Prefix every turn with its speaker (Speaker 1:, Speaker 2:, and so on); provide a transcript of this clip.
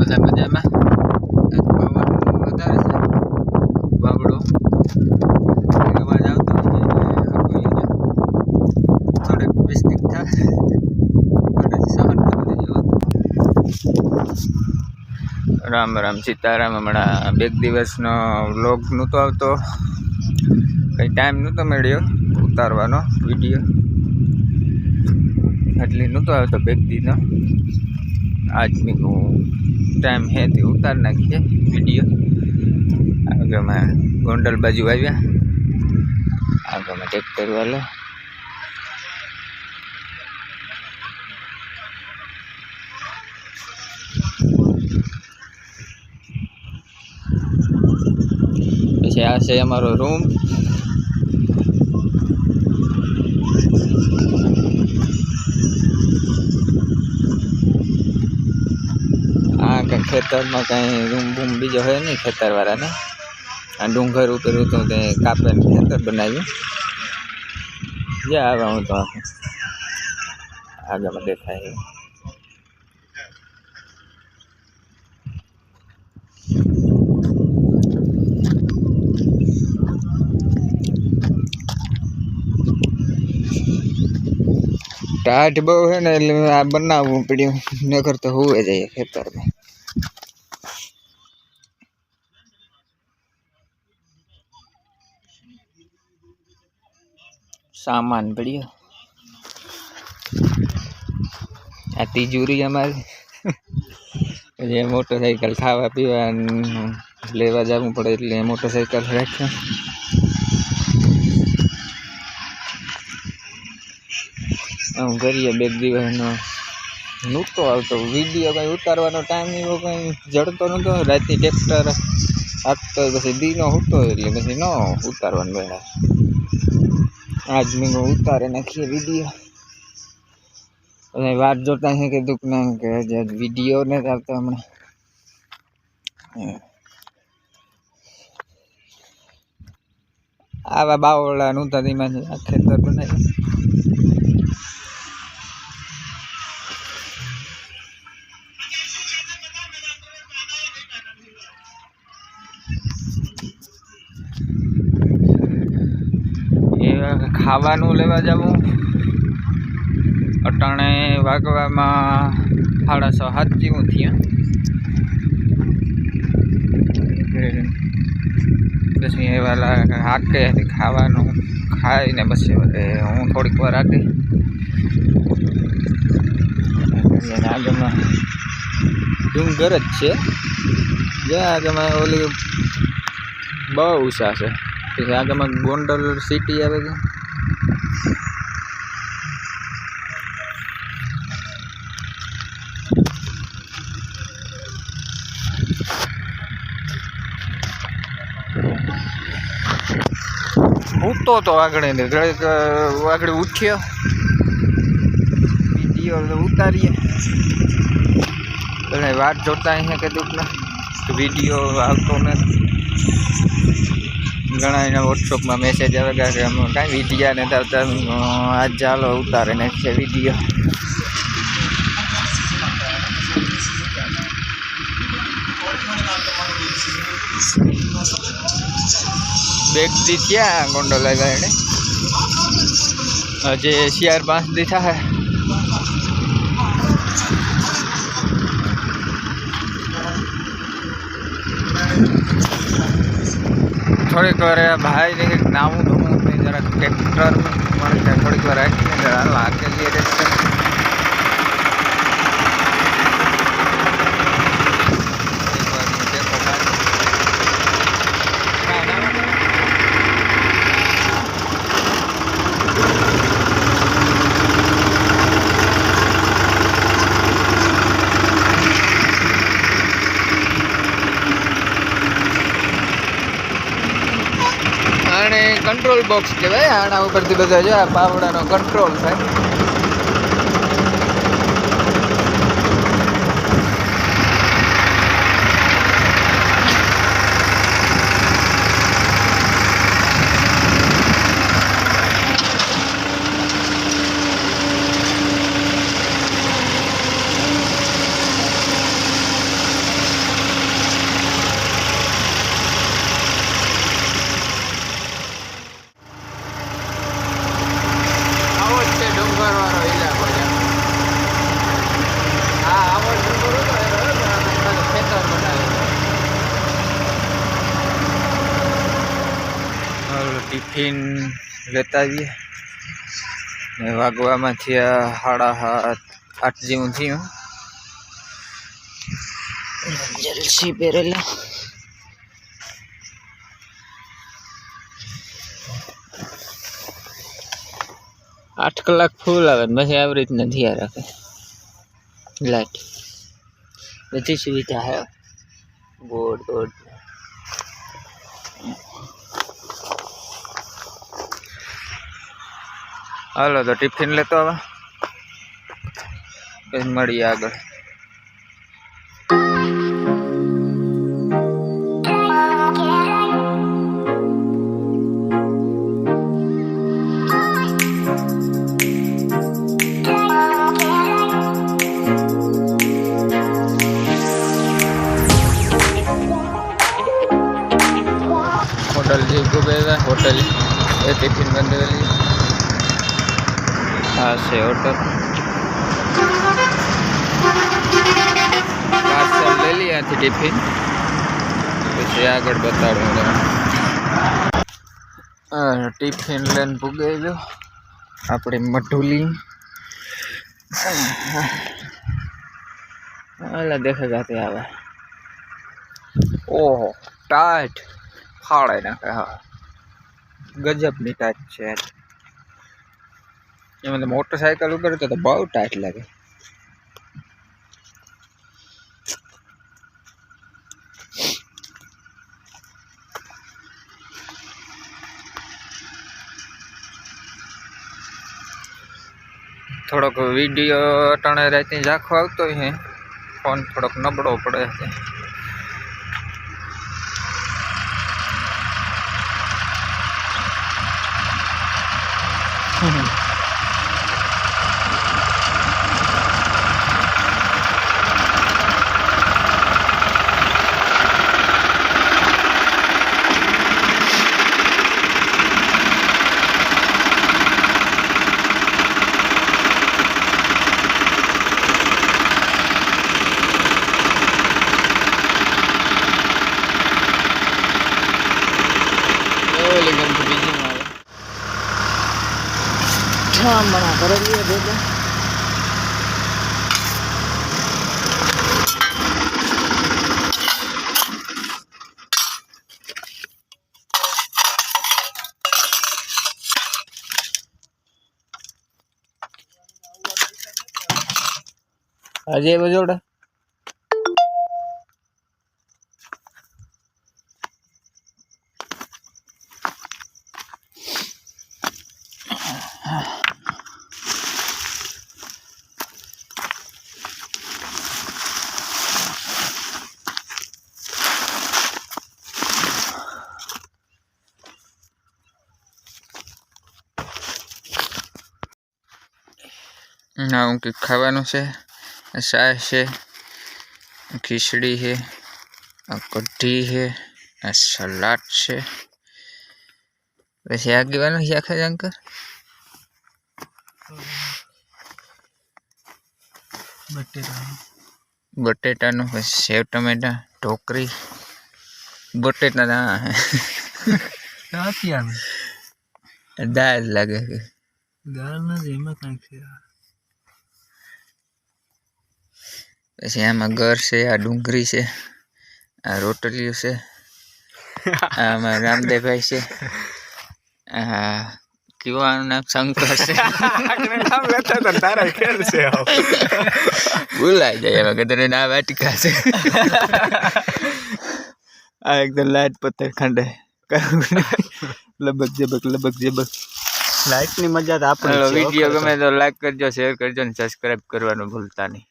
Speaker 1: બધા મજામાં. પવન વધારે છે, બાબડો અવાજ આવતો થોડેક મિસ્ટેક થાય, થોડેક સહન કરી દેજો. રામ રામ સીતારામ. હમણાં બે દિવસનો વ્લોગ નહોતો આવતો, કંઈ ટાઈમ નહોતો મળ્યો ઉતારવાનો વિડીયો, એટલે નહોતો આવતો બે દીનો. આજ મેં ટાઈમ હે તે ઉતાર નાખીએ વિડીયો. આગળમાં ગોંડલ બાજુ આવ્યા, આગળમાં ટ્રેક્ટર વાળો. પછી આ છે અમારો રૂમ. આ કંઈ ખેતરમાં કાંઈ રૂમ બૂમ બીજો હોય નહીં ખેતરવાળાને. આ ડુંગર ઉપર હતું તે કાપે ખેતર બનાવ્યું. જ્યાં આવે હું તો આગળમાં દેખાય. ટાઢ બહુ છે ને, એટલે આ બનાવવું પડ્યું, નગર તો હોવે જાય ખેતરમાં. સામાન પડ્યો. આ તિજોરી અમારી. જે મોટરસાઇકલ ખાવા પીવા લેવા જવું પડે એટલે મોટરસાઇકલ રાખ્યા. આમ કરીએ બે દિવસનો નહોતો આવતો વિડીયો, કંઈ ઉતારવાનો ટાઈમ એવો કંઈ જડતો નહોતો. રાતે ટ્રેક્ટર હાંકતો પછી દીનો હતો એટલે પછી ન ઉતારવાનું મેળા. આજ મેં ઉતારે નાખીએ વિડીયો. અને વાત જોતા છે કે દુઃખના કે વિડીયો ને આવતો હમણાં. આવા બાવળા નહોતા તેમાં આ ખેતર બનાવ્યું. ખાવાનું લેવા જવું. અટાણે વાગવામાં 6:30 જેવું થયા. પછી એ વાલા હાકે ખાવાનું ખાઈને પછી હું થોડીક વાર હાકે. આગળમાં ડુંગર જ છે, જ્યાં આગળમાં ઓલી બહુ ઊંચા છે. પછી આગળમાં ગોંડલ સિટી આવે છે. ઉઠતો તો આગળ આગળ ઉઠ્યો, વિડીયો ઉતારીએ. બધા વાત જોતા અહીંયા કે દુઃખના વિડીયો આવતો નથી. ઘણા એના વોટ્સઅપમાં મેસેજ આવે કે અમે કાંઈ વિડીયા નથી આવતા, આજ ચાલો ઉતારે નાખીએ વિડીયો. બેગથી ક્યાં ગોંડલ આવ્યા એને હજે 4-5 દી થાય. થોડીક વાર ભાઈ ને નાવું ધોવું જરા ટ્રેક્ટર મળે, થોડીક વાર રાખીને જરા લાગેલી ટ્રેક્ટર. કંટ્રોલ બોક્સ કહેવાય. આના ઉપરથી બધા જો આ પાવડાનો કંટ્રોલ થાય. ટિફિન લેતા આવીએ ને વાગવામાં થયા 7:30 જેવું થયું. જલસી પહેરેલા 8 કલાક ફૂલ આવે પછી આવી રીતના ધ્યાન રાખે લાઈટ. બધી સુવિધા હે ગોળ. હાલો તો ટિફિન લેતો હવે પછી મળીએ આગળ. होटल जी को गए होटल ये टिफिन बंदेली हाँ से होटल पार्सल ले लिया थी टिफिन પછી આગળ બતાડું. ટિફિન લઈને પૂગેલો આપણે મઢુલી હાલા દેખે જાતે આવે. ઓહો ટાઈટ ફાળે નાખે. હા ગજબની ટાઈટ છે એમાં. તો મોટરસાઇકલ ઉપર તો બહુ ટાઈટ લાગે. થોડોક વિડીયો અટાણે રાતે ઝાંખો આવતો હોય ફોન થોડોક નબળો પડે છે. બના કરી દઈએ ભેગા. આજે બજોડા ના હું કંઈક ખાવાનું છે. છાશ છે, ખીચડી છે, કઢી છે, સલાડ છે. પછી આગેવાનું છે આખા અંકલ બટેટાનું પછી સેવ ટમેટા ઢોકરી બટેટા દાળ લાગે છે. દાળ નથી એમાં કંઈક છે. પછી આમાં ઘર છે, આ ડુંગળી છે, આ રોટલીઓ છે, આમાં રામદેવભાઈ છે, આ કીવાનું નામ શંકર છે. ભૂલાઈ જાય એમાં કદાચ ના વાટિકા છે. આ એકદમ લાઈટ પત્તર ખંડે લબક જબક. લાઈટ ની મજા તો આપણે. વિડીયો ગમે તો લાઈક કરજો, શેર કરજો ને સબસ્ક્રાઈબ કરવાનું ભૂલતા નહીં.